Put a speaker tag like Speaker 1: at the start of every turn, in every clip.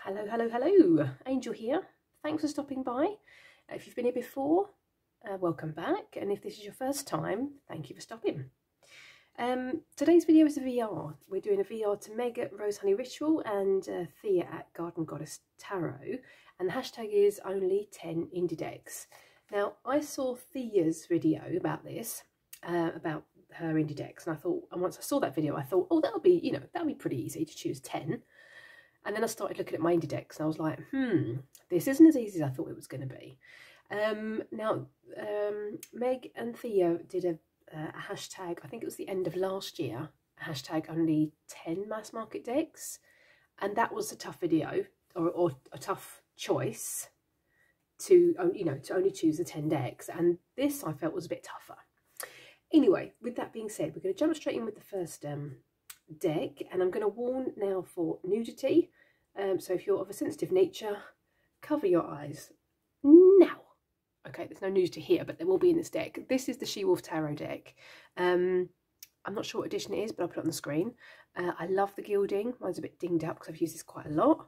Speaker 1: Hello, hello, hello. Angel here. Thanks for stopping by. If you've been here before, welcome back. And if this is your first time, thank you for stopping. Today's video is a VR. We're doing a VR to Meg at Rose Honey Ritual and Thea at Garden Goddess Tarot. And the hashtag is only 10 indie decks. Now, I saw Thea's video about this, about her indie decks. And I thought, and once I saw that video, I thought, oh, that'll be, that'll be pretty easy to choose 10. And then I started looking at my indie decks and I was like, this isn't as easy as I thought it was going to be. Meg and Thea did a hashtag, I think it was the end of last year, hashtag only 10 mass market decks. And that was a tough video, or a tough choice to, to only choose the 10 decks. And this I felt was a bit tougher. Anyway, with that being said, we're going to jump straight in with the first deck, and I'm going to warn now for nudity, so if you're of a sensitive nature, cover your eyes now. Okay, there's no nudity here, but there will be in this deck. This is the Shewolf Tarot deck. I'm not sure what edition it is, but I'll put it on the screen. I love the gilding. Mine's a bit dinged up because I've used this quite a lot.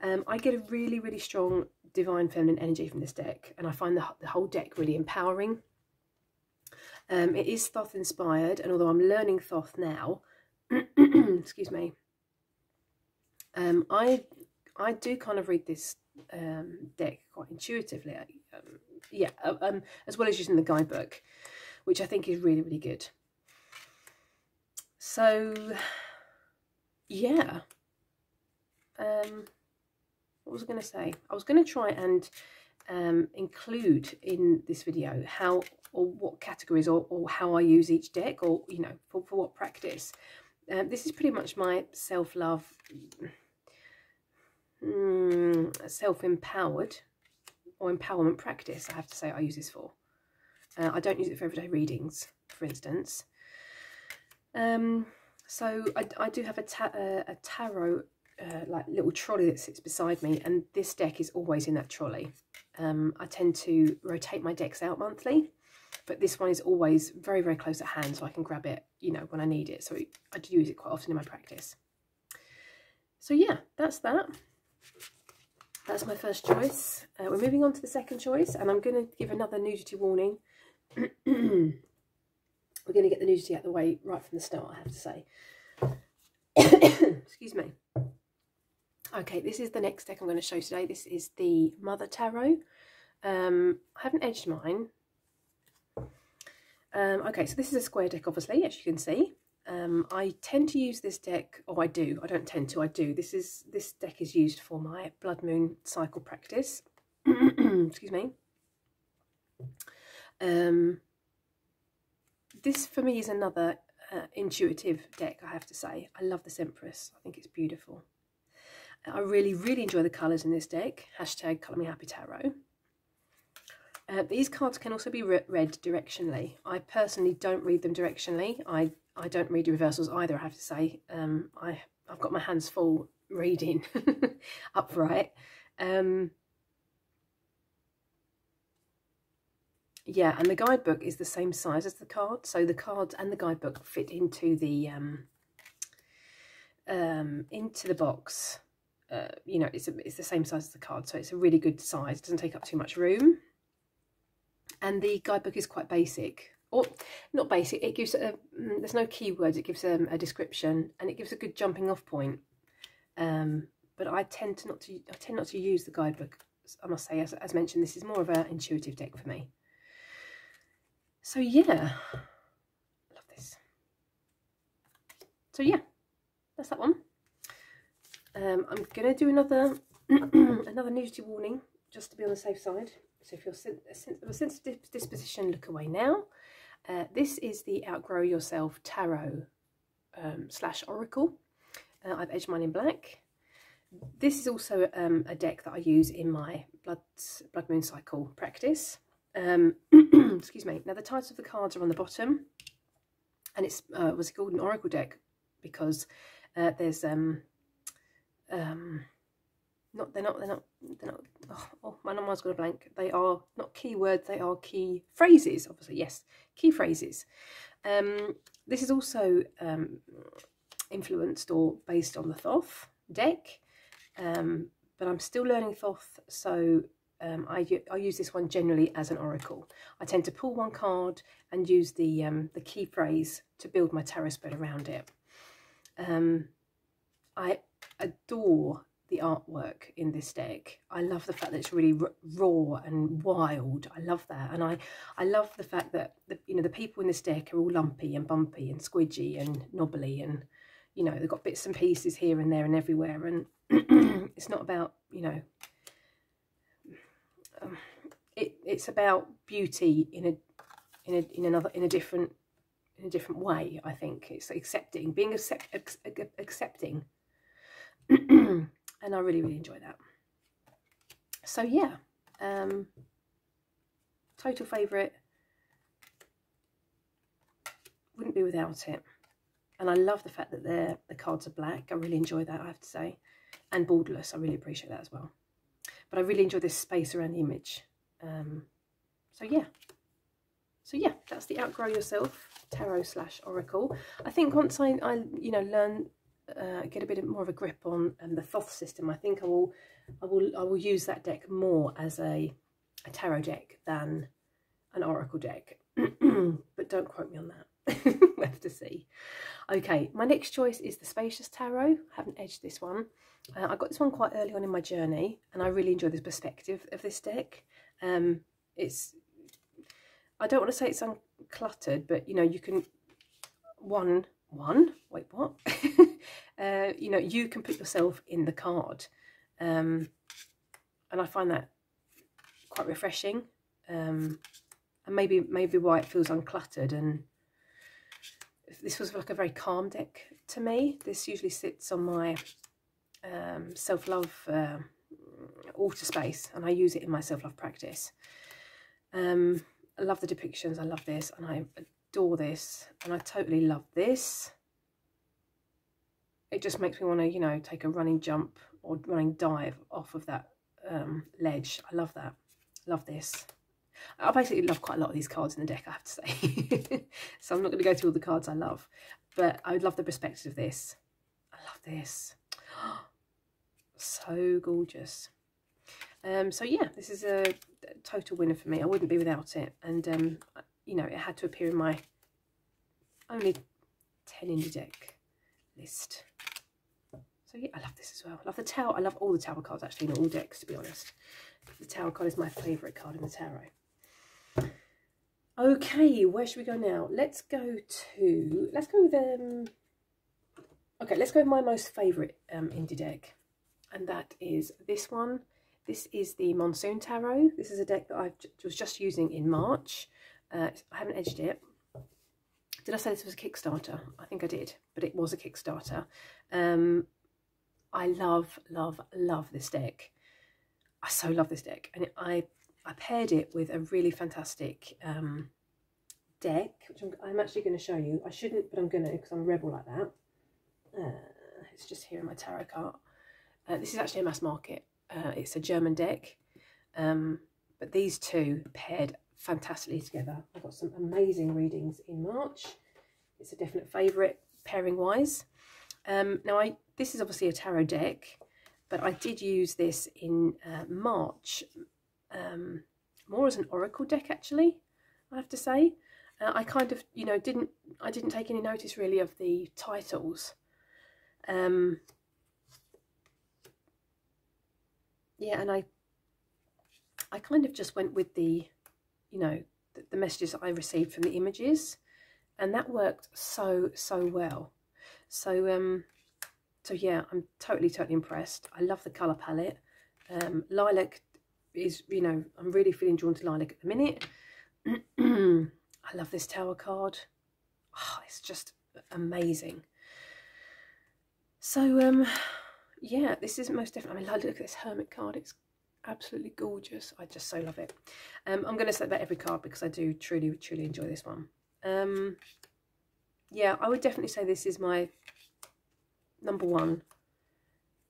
Speaker 1: I get a really, really strong divine feminine energy from this deck, and I find the whole deck really empowering. It is Thoth inspired, and although I'm learning Thoth now, excuse me, I do kind of read this deck quite intuitively, as well as using the guidebook, which I think is really, really good. So yeah, what was I going to say? I was going to try and include in this video how or what categories or how I use each deck, or for what practice. This is pretty much my self-love, self-empowered or empowerment practice, I have to say I use this for. I don't use it for everyday readings, for instance. So I do have a tarot, like little trolley that sits beside me, and this deck is always in that trolley. I tend to rotate my decks out monthly, but this one is always very, very close at hand, so I can grab it, when I need it. So I do use it quite often in my practice. So yeah, that's that. That's my first choice. We're moving on to the second choice, and I'm going to give another nudity warning. We're going to get the nudity out of the way right from the start, I have to say. Excuse me. Okay, this is the next deck I'm going to show today. This is the Mother Tarot. I haven't edged mine. Okay, so this is a square deck, obviously, as you can see. I tend to use this deck, or I do. I don't tend to, I do. This deck is used for my blood moon cycle practice. Excuse me. This for me is another intuitive deck, I have to say. I love this Empress. I think it's beautiful. I really, really enjoy the colours in this deck. Hashtag Colour Me Happy Tarot. These cards can also be read directionally. I personally don't read them directionally. I don't read the reversals either, I have to say. I've got my hands full reading upright. Yeah, and the guidebook is the same size as the card, so the cards and the guidebook fit into the box. It's the same size as the card, so it's a really good size. It doesn't take up too much room. And the guidebook is quite basic, or not basic. It gives there's no keywords. It gives a description, and it gives a good jumping off point. But I tend not to use the guidebook. I must say, as mentioned, this is more of an intuitive deck for me. So yeah, I love this. So yeah, that's that one. I'm gonna do another another nudity warning, just to be on the safe side. So if you're of a sensitive disposition, look away now. This is the Outgrow Yourself Tarot / Oracle. I've edged mine in black. This is also a deck that I use in my blood moon cycle practice. Excuse me. Now the titles of the cards are on the bottom, and it's was called an Oracle deck because there's they're not oh, my mind's got a blank. They are not keywords, they are key phrases, obviously. Yes, key phrases. This is also influenced or based on the Thoth deck, but I'm still learning Thoth, so I use this one generally as an oracle. I tend to pull one card and use the key phrase to build my tarot spread around it. I adore the artwork in this deck. I love the fact that it's really raw and wild. I love that, and I love the fact that the people in this deck are all lumpy and bumpy and squidgy and knobbly, and they've got bits and pieces here and there and everywhere, and it's not about it's about beauty in a different way. I think it's accepting, being accepting. And I really enjoy that. So yeah, total favourite, wouldn't be without it. And I love the fact that the cards are black. I really enjoy that, I have to say, and borderless. I really appreciate that as well. But I really enjoy this space around the image. So yeah, that's the Outgrow Yourself Tarot / Oracle. I think once I learn, get a bit more of a grip on the Thoth system, I think I will use that deck more as a tarot deck than an oracle deck. But don't quote me on that. We'll have to see. Okay, my next choice is the Spacious Tarot. I haven't edged this one. I got this one quite early on in my journey, and I really enjoy the perspective of this deck. I don't want to say it's uncluttered, but you can wait, what? You can put yourself in the card, and I find that quite refreshing, and maybe why it feels uncluttered. And this was like a very calm deck to me. This usually sits on my self-love altar space, and I use it in my self-love practice. I love the depictions. I love this, and I adore this, and I totally love this. It just makes me want to, take a running jump or running dive off of that ledge. I love that. Love this. I basically love quite a lot of these cards in the deck, I have to say. So I'm not going to go through all the cards I love, but I would love the perspective of this. I love this. So gorgeous. So yeah, this is a total winner for me. I wouldn't be without it, and it had to appear in my only 10 indie deck list. So yeah, I love this as well. I love the Tower. I love all the Tower cards actually in all decks, to be honest. The Tower card is my favourite card in the tarot. Okay, where should we go now? Let's go with okay, let's go with my most favourite indie deck, and that is this one. This is the Monsoon Tarot. This is a deck that I was just using in March. I haven't edged it. Did I say this was a Kickstarter? I think I did, but it was a Kickstarter. I love this deck. I so love this deck, and I paired it with a really fantastic deck, which I'm actually going to show you. I shouldn't, but I'm going to, because I'm a rebel like that. It's just here in my tarot cart. This is actually a mass market. It's a German deck, but these two paired fantastically together. I got some amazing readings in March. It's a definite favourite pairing wise. Now this is obviously a tarot deck, but I did use this in March more as an oracle deck, actually, I have to say. I kind of I didn't take any notice really of the titles. Yeah, and I kind of just went with the the messages that I received from the images, and that worked so well. So yeah, I'm totally impressed. I love the colour palette. Lilac is, I'm really feeling drawn to lilac at the minute. I love this Tower card. Oh, it's just amazing. So yeah, this is most definitely, look at this Hermit card. It's absolutely gorgeous. I just so love it. I'm going to say about every card because I do truly enjoy this one. Yeah, I would definitely say this is my #1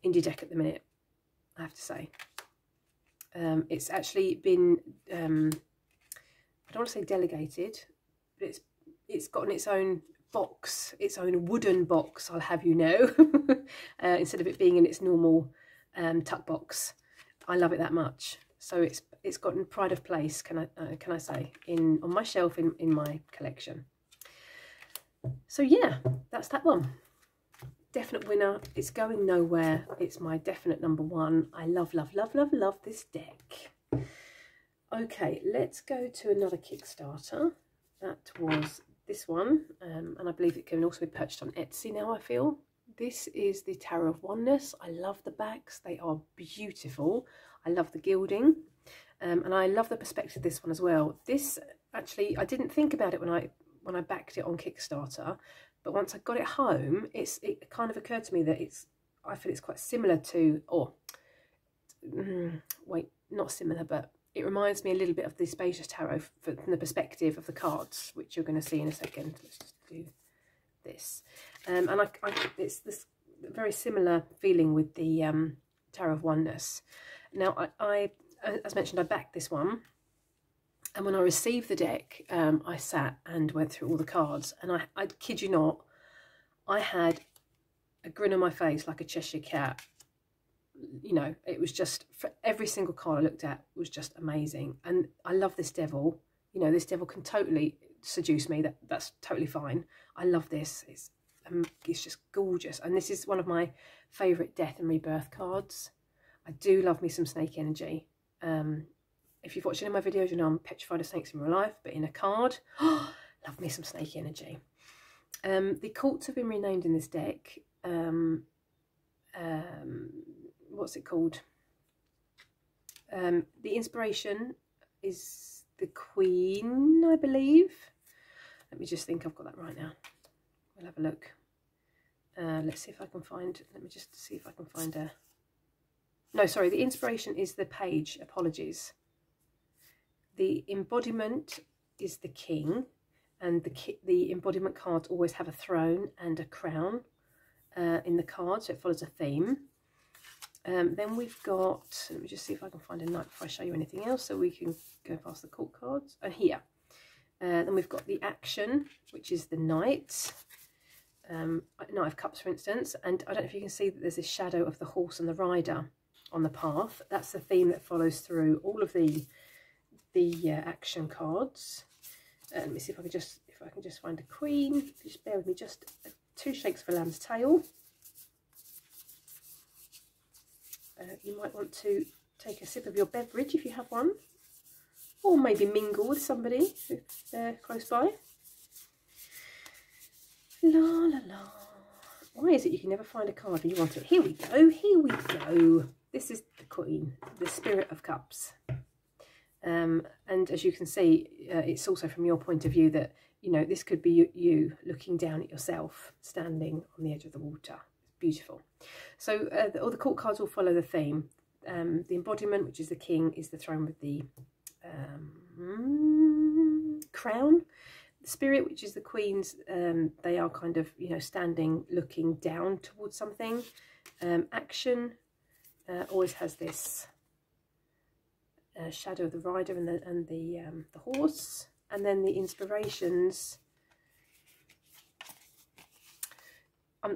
Speaker 1: indie deck at the minute, I have to say. It's actually been, I don't want to say delegated, but it's gotten its own box, its own wooden box, I'll have you know, instead of it being in its normal tuck box. I love it that much. So it's gotten pride of place, can I say, on my shelf in my collection. So yeah, that's that one. Definite winner. It's going nowhere. It's my definite number one. I love, love, love, love, love this deck. Okay, let's go to another Kickstarter. That was this one, and I believe it can also be purchased on Etsy now, I feel. This is the Tarot of Oneness. I love the backs. They are beautiful. I love the gilding, and I love the perspective of this one as well. This, actually, I didn't think about it when I backed it on Kickstarter, but once I got it home, it kind of occurred to me that I feel it's quite similar to, wait, not similar, but it reminds me a little bit of the Spacious Tarot from the perspective of the cards, which you're going to see in a second. Let's just do this. And it's this very similar feeling with the Tarot of Oneness. Now, I as mentioned, I backed this one. And when I received the deck, I sat and went through all the cards. And I kid you not, I had a grin on my face like a Cheshire cat. You know, it was just, for every single card I looked at was just amazing. And I love this devil. You know, this devil can totally seduce me. That's totally fine. I love this. It's just gorgeous. And this is one of my favourite death and rebirth cards. I do love me some snake energy. If you've watched any of my videos, you know I'm petrified of snakes in real life, but in a card, love me some snake energy. The courts have been renamed in this deck. What's it called? The inspiration is the Queen, I believe. Let me just think I've got that right now. We'll have a look. Let's see if I can find, let me just see if I can find a... No, sorry, the inspiration is the Page, apologies. The embodiment is the King, and the embodiment cards always have a throne and a crown in the card, so it follows a theme. Then we've got, let me just see if I can find a knight before I show you anything else, so we can go past the court cards. And here, then we've got the action, which is the Knight. Knight of Cups, for instance, and I don't know if you can see that there's a shadow of the horse and the rider on the path. That's the theme that follows through all of the action cards. Let me see if I can just find a Queen. Just bear with me, just 2 shakes of a lamb's tail. You might want to take a sip of your beverage if you have one, or maybe mingle with somebody if they're close by. La la la. Why is it you can never find a card when you want it? Here we go, here we go. This is the Queen, the Spirit of Cups. And as you can see, it's also from your point of view that, you know, this could be you looking down at yourself, standing on the edge of the water. It's beautiful. So all the court cards will follow the theme. The embodiment, which is the King, is the throne with the crown. The Spirit, which is the Queen's, they are kind of, you know, standing, looking down towards something. Action always has this shadow of the rider and the horse. And then the inspirations,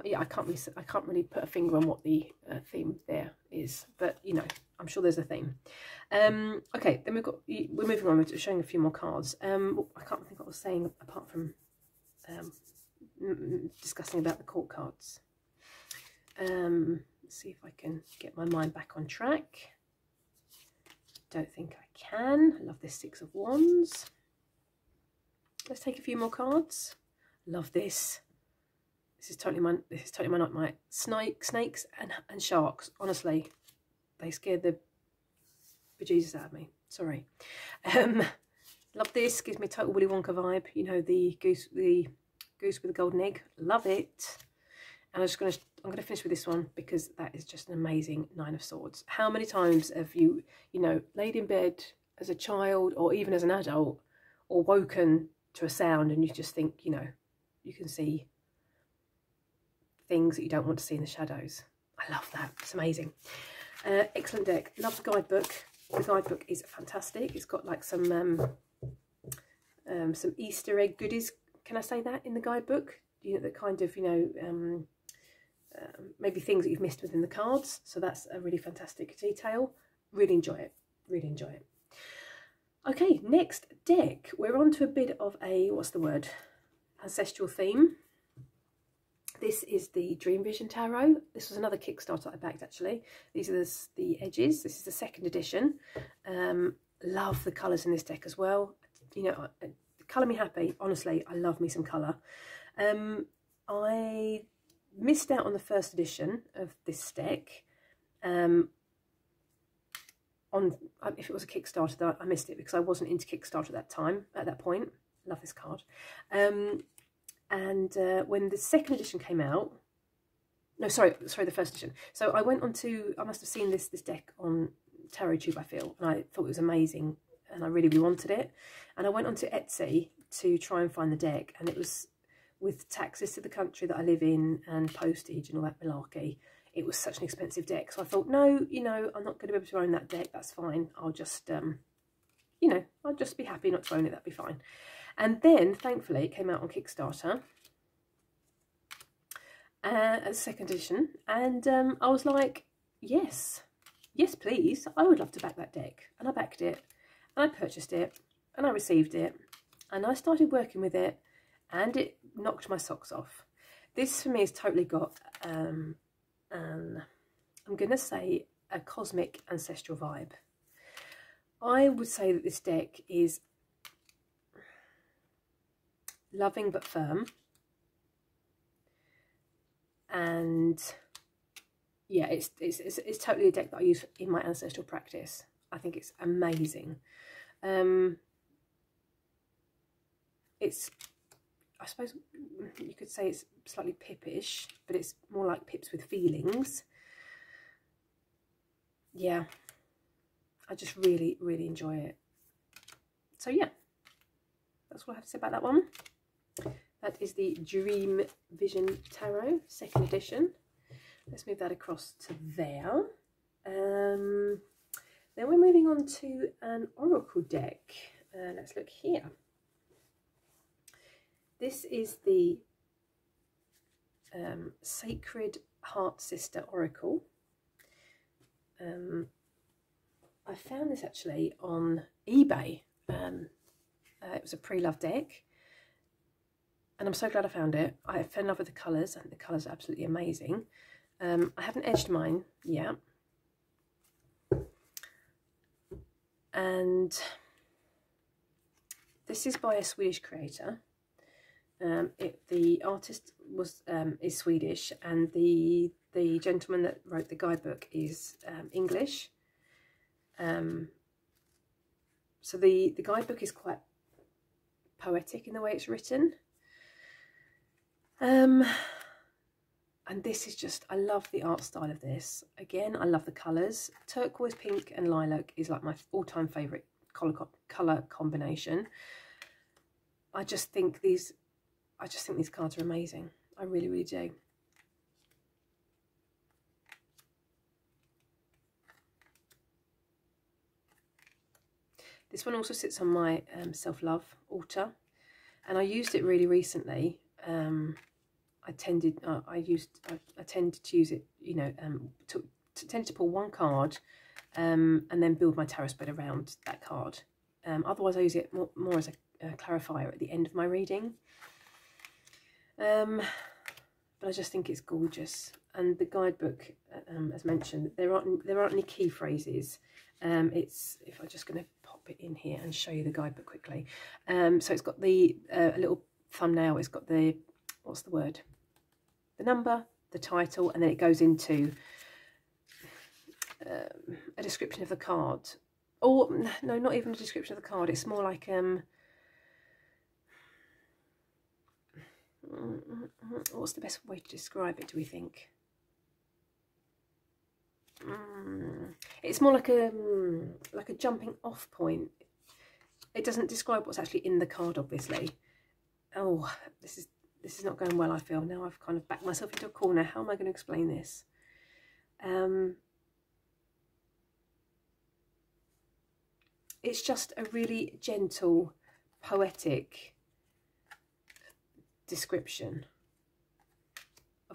Speaker 1: yeah, I can't really put a finger on what the theme there is, but you know, I'm sure there's a theme. Okay, then we're moving on. We're showing a few more cards. I can't think what I was saying apart from discussing about the court cards. Let's see if I can get my mind back on track. Don't think I can. I love this 6 of Wands. Let's take a few more cards. Love this. This is totally my nightmare. Snakes and sharks. Honestly, they scared the bejesus out of me. Sorry. Love this. Gives me total Willy Wonka vibe. You know, the goose with the golden egg. Love it. And I'm gonna finish with this one because that is just an amazing 9 of Swords. How many times have you know, laid in bed as a child or even as an adult, or woken to a sound and you just think, you know, you can see things that you don't want to see in the shadows. I love that. It's amazing. Excellent deck. Love the guidebook. The guidebook is fantastic. It's got like some Easter egg goodies. Can I say that in the guidebook? You know, that kind of, you know, maybe things that you've missed within the cards. So that's a really fantastic detail. Really enjoy it. Really enjoy it. Okay, next deck. We're on to a bit of a, what's the word? Ancestral theme. This is the Dream Vision Tarot. This was another Kickstarter I backed, actually. These are the edges. This is the 2nd edition. Love the colours in this deck as well. You know, colour me happy. Honestly, I love me some colour. I missed out on the 1st edition of this deck. If it was a Kickstarter, I missed it because I wasn't into Kickstarter at that point. Love this card. And when the 2nd edition came out, no, sorry, the 1st edition. So I went on to, I must have seen this deck on TarotTube, I feel, and I thought it was amazing, and I really wanted it. And I went onto Etsy to try and find the deck, and it was with taxes to the country that I live in and postage and all that malarkey. It was such an expensive deck, so I thought, no, you know, I'm not going to be able to own that deck. That's fine. I'll just, you know, I'll just be happy not to own it. That'd be fine. And then, thankfully, it came out on Kickstarter as 2nd edition, and I was like, yes, please, I would love to back that deck. And I backed it, and I purchased it, and I received it, and I started working with it, and it knocked my socks off. This, for me, has totally got, I'm going to say, a cosmic ancestral vibe. I would say that this deck is loving but firm, and yeah, it's totally a deck that I use in my ancestral practice. I think it's amazing. It's, I suppose you could say it's slightly pippish, but it's more like pips with feelings. Yeah, I just really enjoy it. So yeah, that's what I have to say about that one. That is the Dream Vision Tarot, 2nd edition. Let's move that across to there. Then we're moving on to an oracle deck. Let's look here. This is the Sacred Heart Sister Oracle. I found this actually on eBay. It was a pre-loved deck, and I'm so glad I found it. I fell in love with the colours. I think the colours are absolutely amazing. I haven't edged mine yet, and this is by a Swedish creator. The artist is Swedish, and the gentleman that wrote the guidebook is English. So the guidebook is quite poetic in the way it's written. And this is just, I love the art style of this. Again, I love the colours. Turquoise, pink and lilac is like my all-time favourite colour combination. I just think these cards are amazing. I really do. This one also sits on my self-love altar, and I used it really recently. I tend to use it, you know, tend to pull one card and then build my tarot spread around that card. Otherwise I use it more as a clarifier at the end of my reading. But I just think it's gorgeous. And the guidebook, as mentioned, there aren't any key phrases. If I'm just going to pop it in here and show you the guidebook quickly. So it's got the a little thumbnail. It's got the, what's the word? The number, the title, and then it goes into a description of the card. Or no, not even a description of the card. It's more like what's the best way to describe it, do we think? It's more like a jumping off point. It doesn't describe what's actually in the card, obviously. Oh, this is not going well, I feel. Now I've kind of backed myself into a corner. How am I going to explain this? It's just a really gentle, poetic description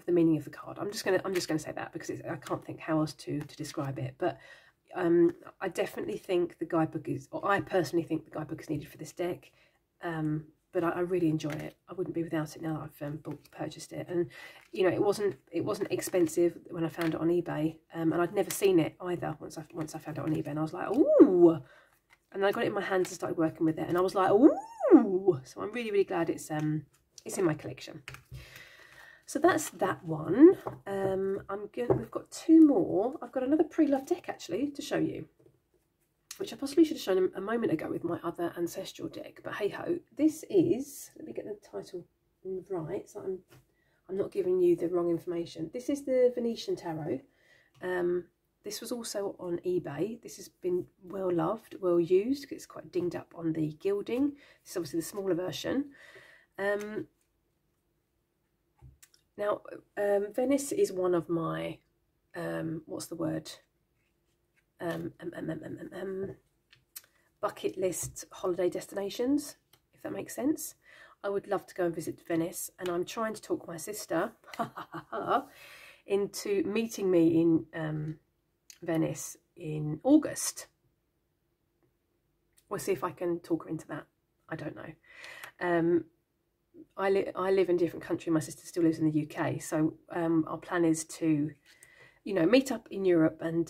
Speaker 1: of the meaning of the card. I'm just gonna say that because I can't think how else to describe it. But I definitely think the guidebook is, or I personally think the guidebook is needed for this deck. But I really enjoy it. I wouldn't be without it now that I've purchased it. And you know, it wasn't expensive when I found it on eBay, and I'd never seen it either once I found it on eBay, and I was like, ooh. And I got it in my hands and started working with it, and I was like, ooh. So I'm really, really glad it's in my collection. So that's that one. We've got two more. I've got another pre-loved deck actually to show you, which I possibly should have shown a moment ago with my other ancestral deck. But hey ho, this is, let me get the title right so I'm not giving you the wrong information. This is the Venetian Tarot. This was also on eBay. This has been well loved, well used, because it's quite dinged up on the gilding. This is obviously the smaller version. Now, Venice is one of my, what's the word? Bucket list holiday destinations, if that makes sense. I would love to go and visit Venice, and I'm trying to talk my sister into meeting me in Venice in August. We'll see if I can talk her into that. I don't know. I live in a different country. My sister still lives in the UK, so our plan is to, you know, meet up in Europe and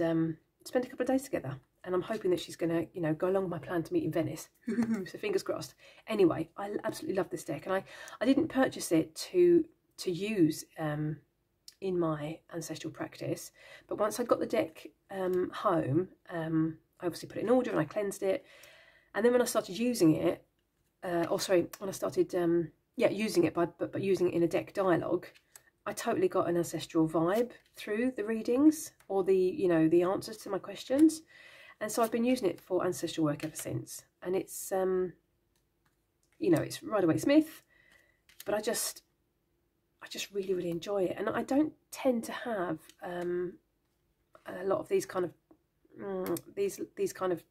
Speaker 1: spend a couple of days together. And I'm hoping that she's going to, you know, go along with my plan to meet in Venice. So fingers crossed. Anyway, I absolutely love this deck, and I didn't purchase it to use in my ancestral practice, but once I got the deck home, I obviously put it in order and I cleansed it, and then when I started using it, when I started using it, but using it in a deck dialogue, I totally got an ancestral vibe through the readings, or the answers to my questions. And so I've been using it for ancestral work ever since. And it's, it's Rider-Waite-Smith, but I just really, really enjoy it. And I don't tend to have a lot of these kind of, these kind of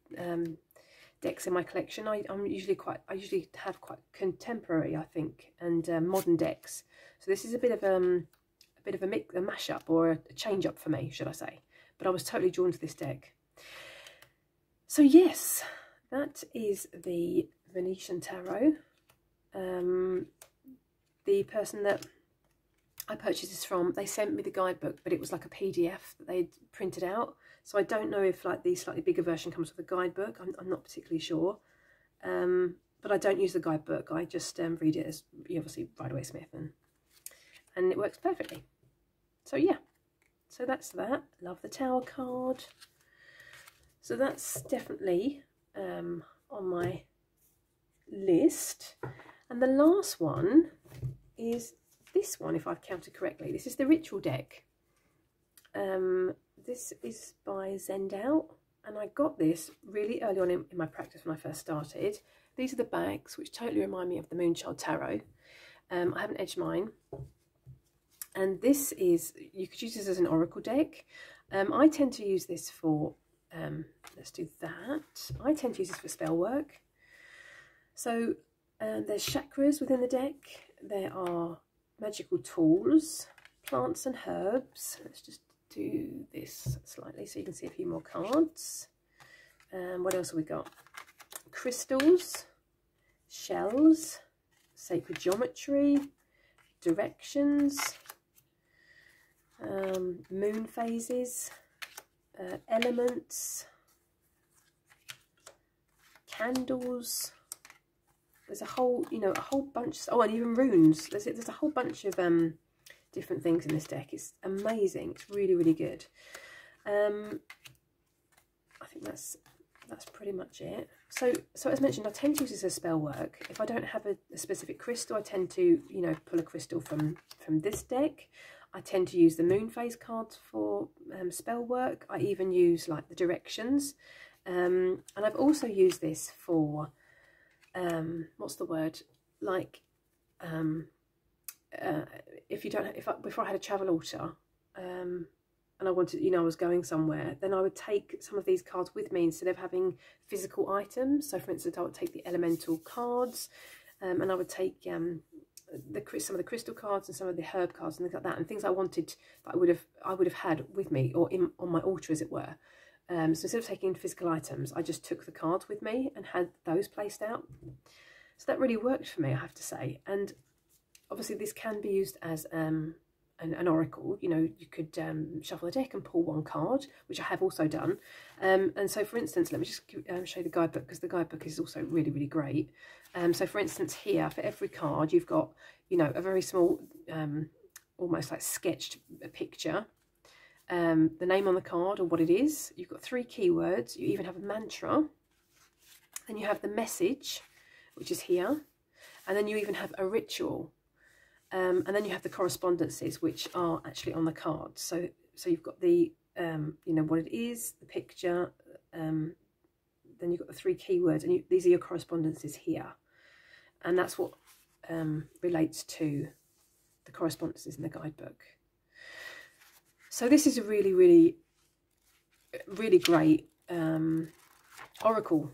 Speaker 1: decks in my collection. I usually have quite contemporary, I think, and modern decks. So this is a bit of a mashup, or a change up for me, should I say. But I was totally drawn to this deck. So yes, that is the Venetian Tarot. The person that I purchased this from, they sent me the guidebook, but it was like a PDF that they'd printed out. So I don't know if like the slightly bigger version comes with a guidebook. I'm not particularly sure. But I don't use the guidebook. I just read it as, obviously, Rider-Waite-Smith, and it works perfectly. So yeah, so that's that. Love the Tower card. So that's definitely on my list. And the last one is this one, if I've counted correctly. This is the Ritual deck. This is by Zendout, and I got this really early on in my practice when I first started. These are the backs, which totally remind me of the Moonchild Tarot. I haven't edged mine. And this is, you could use this as an oracle deck. I tend to use this for, let's do that. I tend to use this for spell work. So there's chakras within the deck. There are magical tools, plants and herbs. Let's just do this slightly so you can see a few more cards. What else have we got? Crystals, shells, sacred geometry, directions, moon phases, elements, candles. There's a whole, a whole bunch. Oh, and even runes. There's a whole bunch of different things in this deck. It's amazing. It's really, really good. I think that's pretty much it. So as mentioned, I tend to use this as spell work. If I don't have a specific crystal, I tend to, pull a crystal from this deck. I tend to use the moon phase cards for spell work. I even use like the directions. And I've also used this for, what's the word? Like, before I had a travel altar, and I wanted, I was going somewhere, then I would take some of these cards with me instead of having physical items. So for instance, I would take the elemental cards, and I would take some of the crystal cards and some of the herb cards and things like that, and things I wanted that I would have had with me or on my altar, as it were. So instead of taking physical items, I just took the cards with me and had those placed out. So that really worked for me, I have to say. And obviously this can be used as an oracle. You know, you could shuffle the deck and pull one card, which I have also done. And so, for instance, let me just show you the guidebook, because the guidebook is also really, really great. So, for instance, here, for every card, you've got, you know, a very small, almost like sketched picture. The name on the card or what it is. You've got 3 keywords. You even have a mantra. Then you have the message, which is here. And then you even have a ritual. And then you have the correspondences, which are actually on the card. So you've got the, you know, what it is, the picture, then you've got the 3 keywords, and these are your correspondences here. And that's what relates to the correspondences in the guidebook. So this is a really, really, really great oracle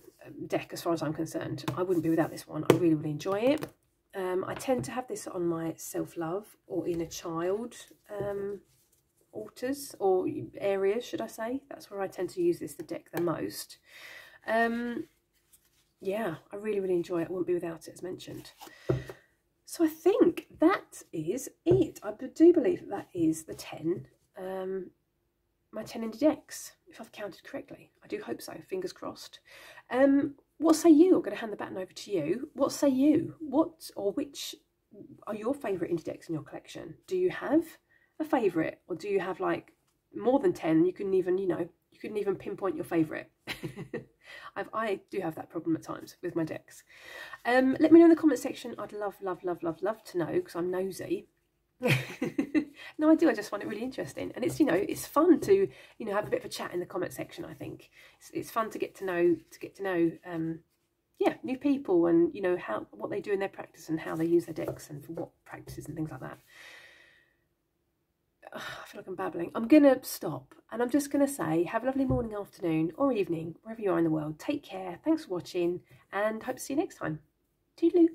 Speaker 1: deck as far as I'm concerned. I wouldn't be without this one. I really, really enjoy it. I tend to have this on my self-love or inner child altars, or areas, should I say. That's where I tend to use the deck the most. Yeah, I really, really enjoy it. I wouldn't be without it, as mentioned. So I think that is it. I do believe that is the 10, my 10 indie decks, if I've counted correctly. I do hope so, fingers crossed. What say you? I'm going to hand the baton over to you. What say you? What or which are your favourite indie decks in your collection? Do you have a favourite, or do you have like more than 10? You couldn't even, you know, you couldn't even pinpoint your favourite. I do have that problem at times with my decks. Let me know in the comment section. I'd love, love, love, love, love to know, because I'm nosy. No, I do. I just find it really interesting, and it's, you know, it's fun to, you know, have a bit of a chat in the comment section. I think it's fun to get to know yeah, new people, and, you know, what they do in their practice and how they use their decks and for what practices and things like that. I feel like I'm babbling. I'm gonna stop, and I'm just gonna say, have a lovely morning, afternoon, or evening, wherever you are in the world. Take care. Thanks for watching, and hope to see you next time. Toodaloo.